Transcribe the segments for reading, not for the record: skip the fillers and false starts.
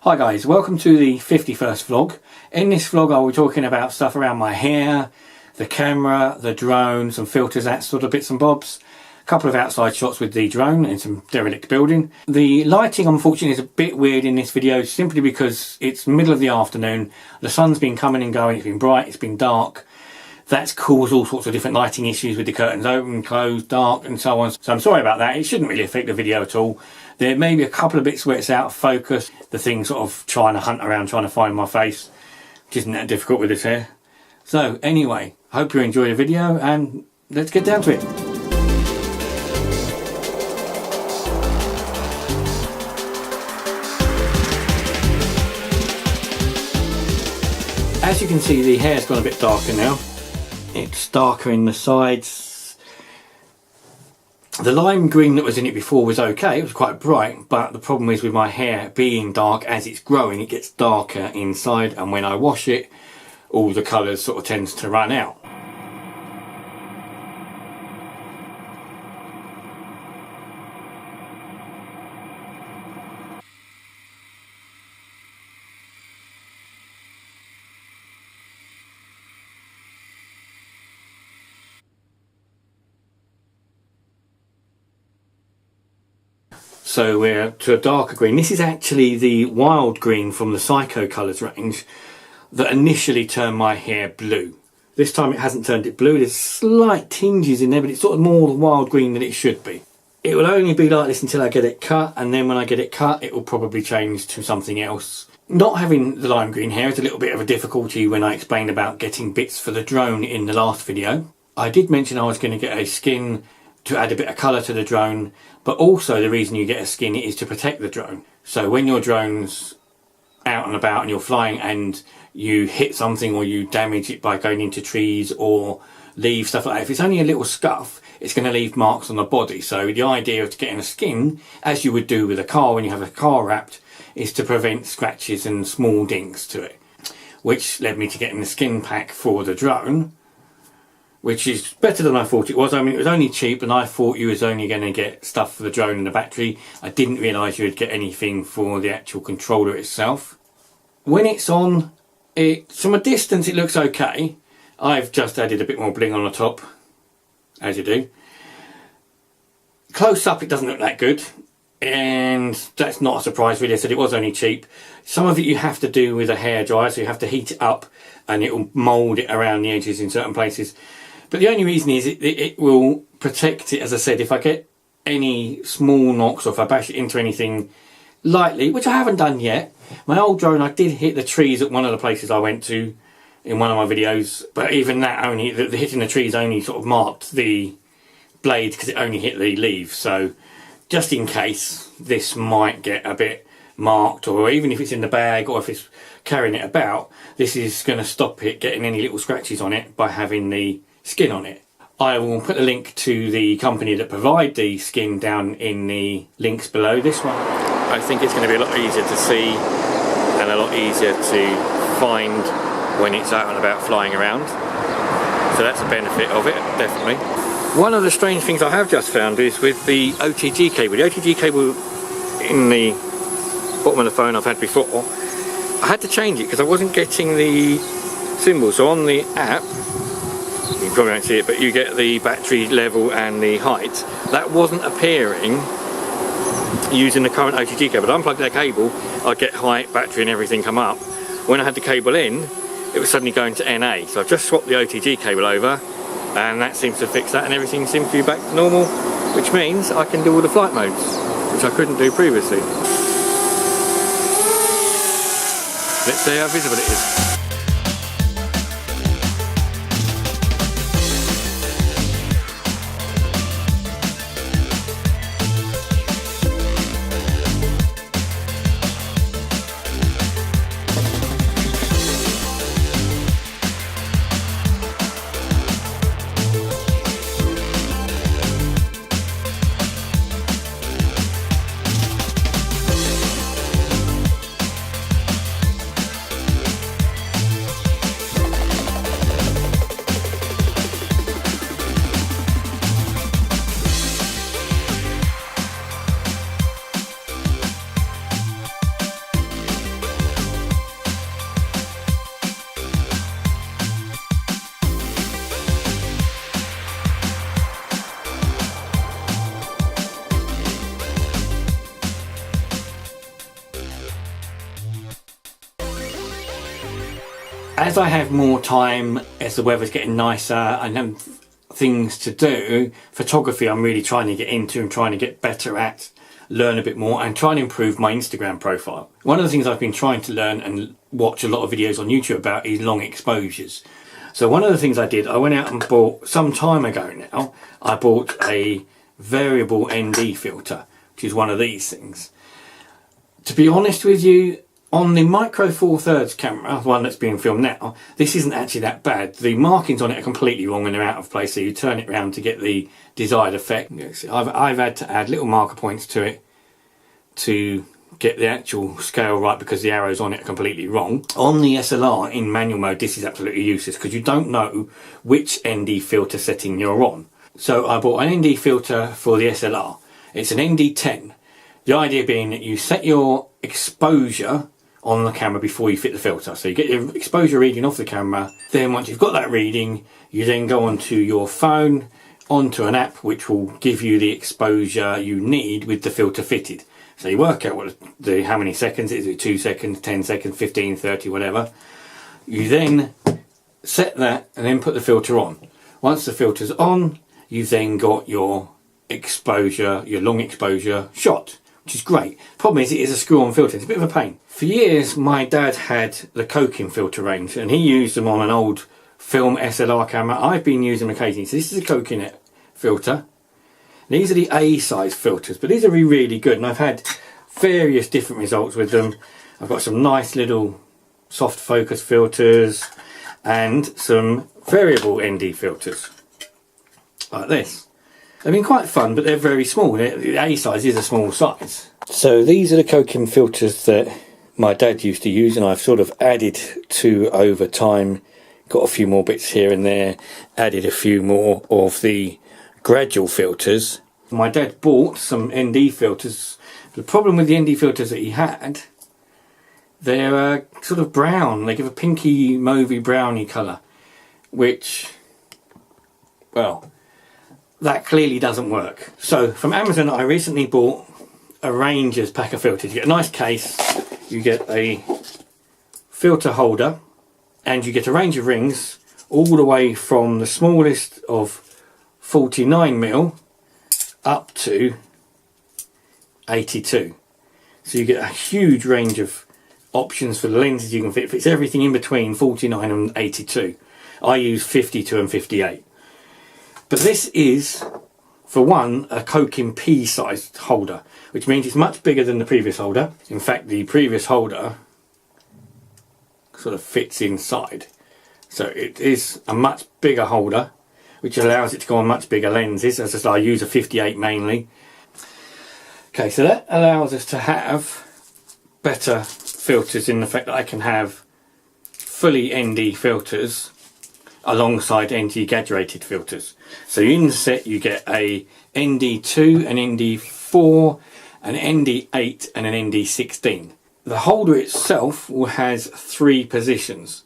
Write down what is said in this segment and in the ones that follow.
Hi guys, welcome to the 51st vlog. In this vlog I'll be talking about stuff around my hair, the camera, the drone, some filters, that sort of bits and bobs. A couple of outside shots with the drone in some derelict building. The lighting unfortunately is a bit weird in this video simply because it's middle of the afternoon. The sun's been coming and going, it's been bright, it's been dark. That's caused all sorts of different lighting issues with the curtains open, closed, dark and so on. So I'm sorry about that. It shouldn't really affect the video at all. There may be a couple of bits where it's out of focus. The thing sort of trying to hunt around, trying to find my face, which isn't that difficult with this hair. So anyway, hope you enjoy the video and let's get down to it. As you can see, the hair's gone a bit darker now. It's darker in the sides. The lime green that was in it before was okay, it was quite bright, but the problem is with my hair being dark, as it's growing it gets darker inside, and when I wash it all the colours sort of tends to run out. So we're to a darker green. This is actually the wild green from the Psycho colours range that initially turned my hair blue. This time it hasn't turned it blue. There's slight tinges in there, but it's sort of more the wild green than it should be. It will only be like this until I get it cut, and then when I get it cut it will probably change to something else. Not having the lime green hair is a little bit of a difficulty when I explained about getting bits for the drone in the last video. I did mention I was going to get a skin to add a bit of colour to the drone, but also the reason you get a skin is to protect the drone. So when your drone's out and about and you're flying and you hit something or you damage it by going into trees or leave stuff like that, if it's only a little scuff it's going to leave marks on the body. So the idea of getting a skin, as you would do with a car when you have a car wrapped, is to prevent scratches and small dings to it, which led me to getting the skin pack for the drone, which is better than I thought it was. I mean, it was only cheap and I thought you was only going to get stuff for the drone and the battery. I didn't realise you would get anything for the actual controller itself. When it's on, from a distance it looks okay. I've just added a bit more bling on the top, as you do. Close up it doesn't look that good, and that's not a surprise really. I said it was only cheap. Some of it you have to do with a hairdryer, so you have to heat it up and it will mould it around the edges in certain places. But the only reason is it will protect it, as I said, if I get any small knocks or if I bash it into anything lightly, which I haven't done yet. My old drone, I did hit the trees at one of the places I went to in one of my videos, but even that only, the hitting the trees only sort of marked the blade because it only hit the leaves. So just in case, this might get a bit marked, or even if it's in the bag or if it's carrying it about, this is going to stop it getting any little scratches on it by having the skin on it. I will put a link to the company that provide the skin down in the links below this one. I think it's going to be a lot easier to see and a lot easier to find when it's out and about flying around. So that's a benefit of it, definitely. One of the strange things I have just found is with the OTG cable. The OTG cable in the bottom of the phone I've had before, I had to change it because I wasn't getting the symbol. So on the app, you probably won't see it, but you get the battery level and the height. That wasn't appearing using the current OTG cable. But I unplugged that cable, I'd get height, battery and everything come up. When I had the cable in, it was suddenly going to NA. So I've just swapped the OTG cable over and that seems to fix that, and everything seems to be back to normal, which means I can do all the flight modes, which I couldn't do previously. Let's see how visible it is. As I have more time, as the weather's getting nicer and have things to do, photography I'm really trying to get into and trying to get better at, learn a bit more and try and improve my Instagram profile. One of the things I've been trying to learn and watch a lot of videos on YouTube about is long exposures. So one of the things I did, I went out and bought, some time ago now, I bought a variable ND filter, which is one of these things. To be honest with you, on the Micro Four Thirds camera, the one that's being filmed now, this isn't actually that bad. The markings on it are completely wrong when they're out of place, so you turn it around to get the desired effect. I've had to add little marker points to it to get the actual scale right because the arrows on it are completely wrong. On the SLR in manual mode, this is absolutely useless because you don't know which ND filter setting you're on. So I bought an ND filter for the SLR. It's an ND10. The idea being that you set your exposure on the camera before you fit the filter. So you get your exposure reading off the camera. Then once you've got that reading, you then go onto your phone, onto an app which will give you the exposure you need with the filter fitted. So you work out how many seconds, is it 2 seconds, 10 seconds, 15, 30, whatever. You then set that and then put the filter on. Once the filter's on, you've then got your exposure, your long exposure shot, which is great. Problem is, it is a screw-on filter. It's a bit of a pain. For years, my dad had the Cokin filter range, and he used them on an old film SLR camera. I've been using them occasionally. So this is a Cokin filter. These are the A size filters, but these are really good, and I've had various different results with them. I've got some nice little soft focus filters and some variable ND filters like this. They've been quite fun, but they're very small. The A size is a small size. So these are the Cokin filters that my dad used to use, and I've sort of added to over time. Got a few more bits here and there, added a few more of the gradual filters. My dad bought some ND filters. The problem with the ND filters that he had, they're sort of brown. They give a pinky, mauvey, browny colour, which, well, that clearly doesn't work. So from Amazon, I recently bought a Ranger's pack of filters. You get a nice case, you get a filter holder, and you get a range of rings all the way from the smallest of 49mm up to 82. So you get a huge range of options for the lenses you can fit. It fits everything in between 49 and 82. I use 52 and 58. But this is, for one, a Cokin P sized holder, which means it's much bigger than the previous holder. In fact, the previous holder sort of fits inside. So it is a much bigger holder, which allows it to go on much bigger lenses. As I said, I use a 58 mainly. Okay, so that allows us to have better filters in the fact that I can have fully ND filters alongside ND exaggerated filters. So in the set you get a ND2, an ND4, an ND8 and an ND16. The holder itself has 3 positions.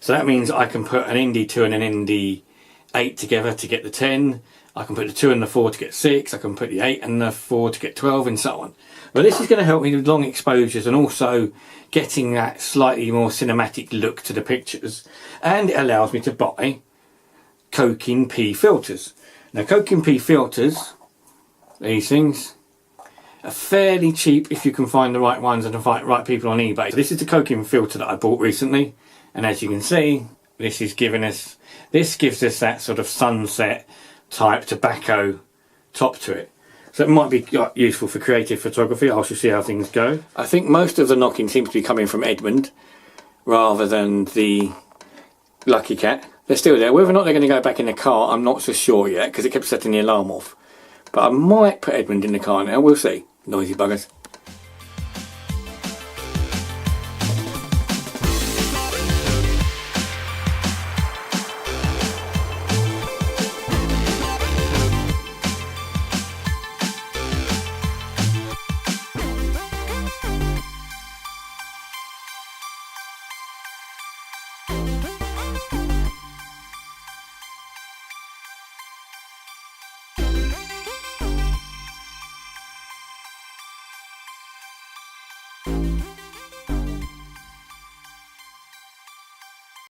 So that means I can put an ND2 and an ND8 together to get the 10. I can put the 2 and the 4 to get 6. I can put the 8 and the 4 to get 12 and so on. But this is going to help me with long exposures and also getting that slightly more cinematic look to the pictures. And it allows me to buy Cokin P filters. Now Cokin P filters, these things, are fairly cheap if you can find the right ones and the right people on eBay. So this is the Cokin filter that I bought recently. And as you can see, this gives us that sort of sunset type tobacco top to it. So it might be useful for creative photography. I shall see how things go. I think most of the knocking seems to be coming from Edmund rather than the Lucky Cat. They're still there. Whether or not they're going to go back in the car, I'm not so sure yet because it kept setting the alarm off. But I might put Edmund in the car now. We'll see. Noisy buggers.